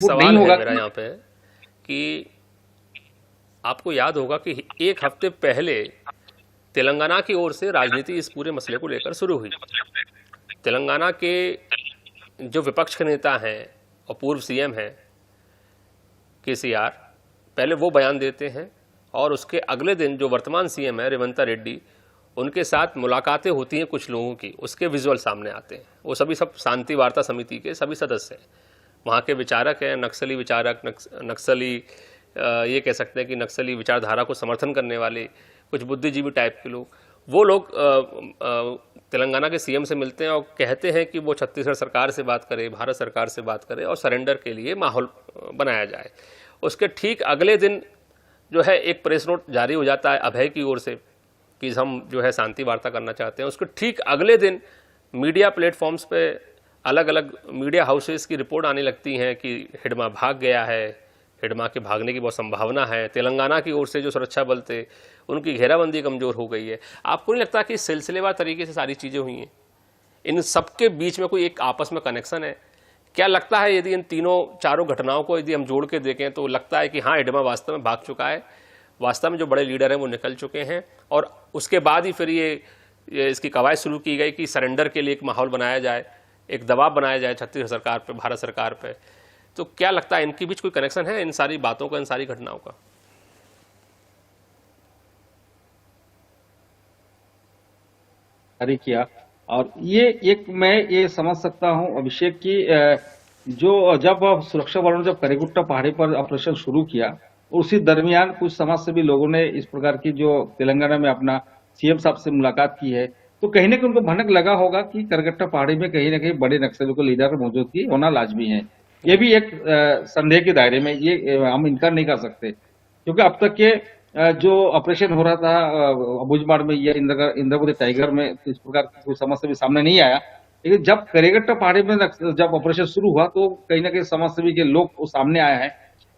नहीं सवाल है होगा मेरा कि यहाँ पे कि आपको याद होगा कि एक हफ्ते पहले तेलंगाना की ओर से राजनीति इस पूरे मसले को लेकर शुरू हुई। तेलंगाना के जो विपक्ष के नेता हैं और पूर्व सीएम हैं केसीआर, पहले वो बयान देते हैं और उसके अगले दिन जो वर्तमान सीएम है रेवंता रेड्डी, उनके साथ मुलाकातें होती हैं कुछ लोगों की, उसके विजुअल सामने आते हैं। वो सभी सब शांति वार्ता समिति के सभी सदस्य हैं, वहाँ के विचारक हैं, नक्सली विचारक, नक्सली ये कह सकते हैं कि नक्सली विचारधारा को समर्थन करने वाले कुछ बुद्धिजीवी टाइप के लोग, वो लोग तेलंगाना के सीएम से मिलते हैं और कहते हैं कि वो छत्तीसगढ़ सरकार से बात करे, भारत सरकार से बात करे और सरेंडर के लिए माहौल बनाया जाए। उसके ठीक अगले दिन जो है एक प्रेस नोट जारी हो जाता है अभय की ओर से कि हम जो है शांति वार्ता करना चाहते हैं। उसके ठीक अगले दिन मीडिया प्लेटफॉर्म्स पे अलग अलग मीडिया हाउसेस की रिपोर्ट आने लगती हैं कि हिडमा भाग गया है, हिडमा के भागने की बहुत संभावना है, तेलंगाना की ओर से जो सुरक्षा बल थे उनकी घेराबंदी कमज़ोर हो गई है। आपको नहीं लगता कि सिलसिलेवार तरीके से सारी चीज़ें हुई हैं? इन सबके बीच में कोई एक आपस में कनेक्शन है? क्या लगता है यदि इन तीनों चारों घटनाओं को यदि हम जोड़ के देखें तो लगता है कि हाँ, हिडमा वास्तव में भाग चुका है, वास्तव में जो बड़े लीडर हैं वो निकल चुके हैं और उसके बाद ही फिर ये इसकी कवायद शुरू की गई कि सरेंडर के लिए एक माहौल बनाया जाए, एक दबाव बनाया जाए छत्तीसगढ़ सरकार पे, भारत सरकार पे। तो क्या लगता है इनके बीच कोई कनेक्शन है इन सारी बातों का, इन सारी घटनाओं का? जारी किया। और ये एक मैं ये समझ सकता हूं अभिषेक की जो जब सुरक्षा बलों ने जब करेगुट्टा पहाड़ी पर ऑपरेशन शुरू किया, उसी दरमियान कुछ समाजसेवी लोगों ने इस प्रकार की जो तेलंगाना में अपना सीएम साहब से मुलाकात की है, तो कहीं ना कहीं उनको भनक लगा होगा कि करगट्टा पहाड़ी में कहीं ना कहीं बड़े नक्सलियों को लीडर मौजूदगी होना लाजमी है। ये भी एक संदेह के दायरे में, ये हम इनकार नहीं कर सकते, क्योंकि अब तक के जो ऑपरेशन हो रहा था अबुझमाड़ में या इंद्रवती टाइगर में, तो इस प्रकार की कोई समस्या भी सामने नहीं आया। लेकिन जब करेगट्टा पहाड़ी में जब ऑपरेशन शुरू हुआ तो कहीं ना कहीं समाजसेवी के लोग वो सामने आए हैं।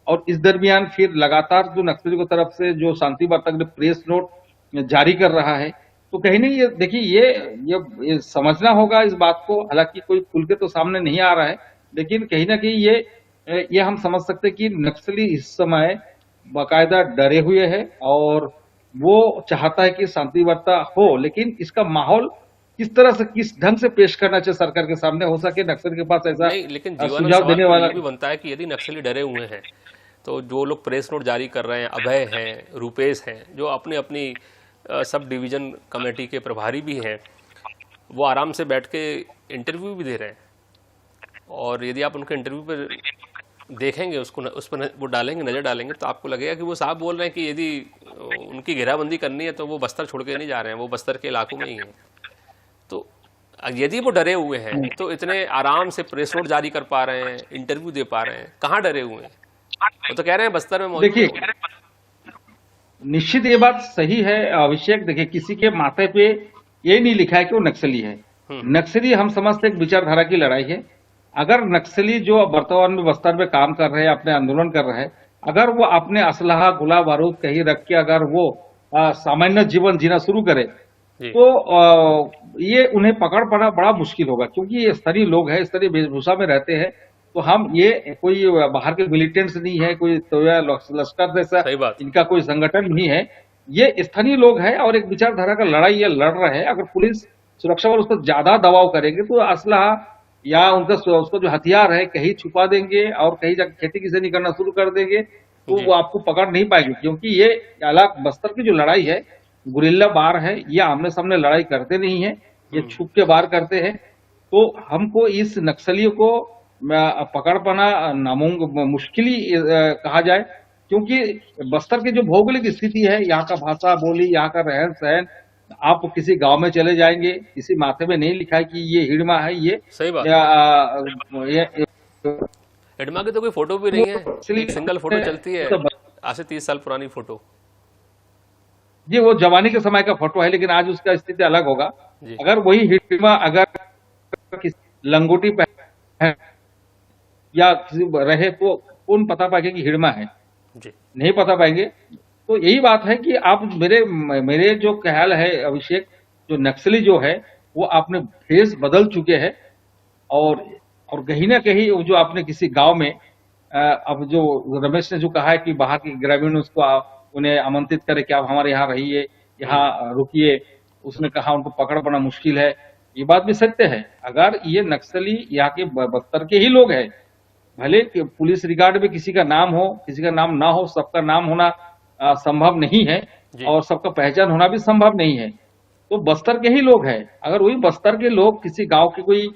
और इस दरमियान फिर लगातार जो नक्सलियों की तरफ से जो शांति वार्ता के प्रेस नोट जारी कर रहा है, तो कहीं नहीं, ये देखिए ये समझना होगा इस बात को। हालांकि कोई खुल के तो सामने नहीं आ रहा है, लेकिन कहीं ना कहीं ये हम समझ सकते हैं कि नक्सली इस समय बाकायदा डरे हुए हैं और वो चाहता है कि शांति वार्ता हो, लेकिन इसका माहौल किस तरह से, किस ढंग से पेश करना चाहिए सरकार के सामने, हो सके नक्सल के पास ऐसा नहीं, लेकिन जीवानंद सुझाव सवाल देने तो वाला। ये भी बनता है कि यदि नक्सली डरे हुए हैं तो जो लोग प्रेस नोट जारी कर रहे हैं, अभय हैं, रूपेश हैं, जो अपनी अपनी सब डिवीजन कमेटी के प्रभारी भी हैं, वो आराम से बैठ के इंटरव्यू भी दे रहे हैं। और यदि आप उनके इंटरव्यू पर देखेंगे, उसको उस पर वो डालेंगे, नज़र डालेंगे, तो आपको लगेगा कि वो साहब बोल रहे हैं कि यदि उनकी घेराबंदी करनी है तो वो बस्तर छोड़ के नहीं जा रहे हैं, वो बस्तर के इलाकों में ही हैं। तो यदि वो डरे हुए हैं तो इतने आराम से प्रेस नोट जारी कर पा रहे हैं, इंटरव्यू दे पा रहे हैं, कहाँ डरे हुए हैं? वो तो कह रहे हैं बस्तर में मौजूद देखिए, है। निश्चित ये बात सही है अभिषेक। देखिए, किसी के माथे पे ये नहीं लिखा है कि वो नक्सली है। हम्म। नक्सली हम समझते एक विचारधारा की लड़ाई है। अगर नक्सली जो वर्तमान में बस्तर में काम कर रहे हैं, अपने आंदोलन कर रहे हैं, अगर वो अपने असलहा गोला बारूद कहीं रख के अगर वो सामान्य जीवन जीना शुरू करे, जी। तो ये उन्हें पकड़ पाना बड़ा मुश्किल होगा, क्योंकि ये स्थानीय लोग हैं, स्थानीय वेशभूषा में रहते हैं। तो हम ये कोई बाहर के मिलिटेंट्स नहीं है, कोई तो या लश्कर जैसा सही बात। इनका कोई संगठन नहीं है। ये स्थानीय लोग हैं और एक विचारधारा का लड़ाई ये लड़ रहे हैं। अगर पुलिस सुरक्षा बल उस पर ज्यादा दबाव करेंगे तो असलहा या उनका उसका जो हथियार है कहीं छुपा देंगे और कहीं जाकर खेती किसानी करना शुरू कर देंगे, तो जी। वो आपको पकड़ नहीं पाएंगे। क्योंकि ये अलग बस्तर की जो लड़ाई है, गुरिल्ला वार है, ये आमने सामने लड़ाई करते नहीं है, ये छुप के वार करते हैं। तो हमको इस नक्सलियों को पकड़ पाना मुश्किल ही कहा जाए, क्योंकि बस्तर की जो भौगोलिक स्थिति है, यहाँ का भाषा बोली, यहाँ का रहन सहन, आप किसी गांव में चले जाएंगे, किसी माथे में नहीं लिखा है कि ये हिड़मा है, सही बात। ये एडमा की तो कोई फोटो भी नहीं है, एक सिंगल फोटो चलती है, तो आज से 30 साल पुरानी फोटो। ये वो जवानी के समय का फोटो है, लेकिन आज उसका स्थिति अलग होगा। जी। अगर वही हिड़मा अगर किसी लंगोटी पहन या किसी रहे तो कौन पता पाएगा कि हिड़मा है? जी। नहीं पता पाएंगे। तो यही बात है कि आप मेरे मेरे जो ख्याल है अभिषेक, जो नक्सली जो है वो अपने भेष बदल चुके हैं। और और कहीं ना कहीं वो जो आपने किसी गांव में अब जो रमेश ने जो कहा है कि बाहर के ग्रामीण उसको उन्हें आमंत्रित करे कि आप हमारे यहाँ रहिए, यहाँ रुकिए, उसने कहा उनको पकड़ पाना मुश्किल है। ये बात भी सत्य है। अगर ये नक्सली यहाँ के बस्तर के ही लोग हैं, भले कि पुलिस रिकॉर्ड में किसी का नाम हो, किसी का नाम ना हो, सबका नाम होना संभव नहीं है जी। और सबका पहचान होना भी संभव नहीं है। तो बस्तर के ही लोग हैं। अगर वही बस्तर के लोग किसी गांव के कोई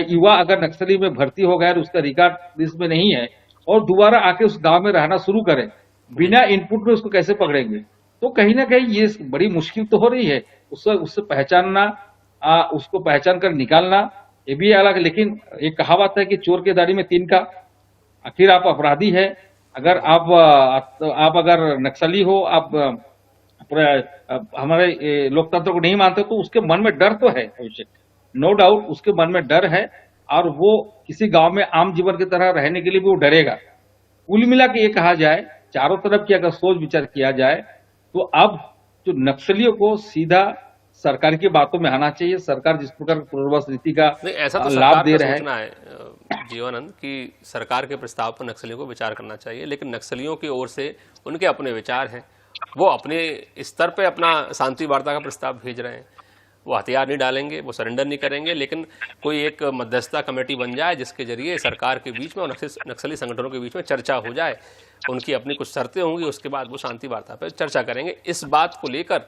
युवा अगर नक्सली में भर्ती हो गया और उसका रिकॉर्ड लिस्ट में नहीं है और दोबारा आके उस गांव में रहना शुरू करे, बिना इनपुट में उसको कैसे पकड़ेंगे? तो कहीं ना कहीं ये बड़ी मुश्किल तो हो रही है उससे उससे पहचानना, उसको पहचान कर निकालना। ये भी अलग, लेकिन एक कहावत है कि चोर के दाढ़ी में तीन का। आखिर आप अपराधी है, अगर आप अगर नक्सली हो, आप हमारे लोकतंत्र को नहीं मानते, तो उसके मन में डर तो है अभिषेक, नो डाउट उसके मन में डर है और वो किसी गांव में आम जीवन की तरह रहने के लिए भी वो डरेगा। कुल मिला के ये कहा जाए, चारों तरफ की अगर सोच विचार किया जाए, तो अब जो नक्सलियों को सीधा सरकार की बातों में आना चाहिए। सरकार जिस प्रकार पुनर्वास नीति का नहीं, ऐसा तो लाभ सरकार दे का रहा है। सोचना है जीवानंद, कि सरकार के प्रस्ताव पर नक्सलियों को विचार करना चाहिए, लेकिन नक्सलियों की ओर से उनके अपने विचार हैं। वो अपने स्तर पे अपना शांति वार्ता का प्रस्ताव भेज रहे हैं। वो हथियार नहीं डालेंगे, वो सरेंडर नहीं करेंगे, लेकिन कोई एक मध्यस्थता कमेटी बन जाए जिसके जरिए सरकार के बीच में और नक्सली संगठनों के बीच में चर्चा हो जाए। उनकी अपनी कुछ शर्तें होंगी, उसके बाद वो शांति वार्ता पर चर्चा करेंगे। इस बात को लेकर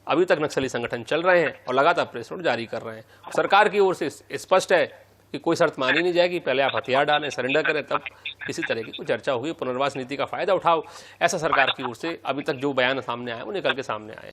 अभी तक नक्सली संगठन चल रहे हैं और लगातार प्रेस नोट जारी कर रहे हैं। सरकार की ओर से स्पष्ट है कि कोई शर्त मानी नहीं जाएगी, पहले आप हथियार डालें, सरेंडर करें, तब किसी तरह की कोई चर्चा हुई, पुनर्वास नीति का फायदा उठाओ। ऐसा सरकार की ओर से अभी तक जो बयान सामने आया वो निकल के सामने आए।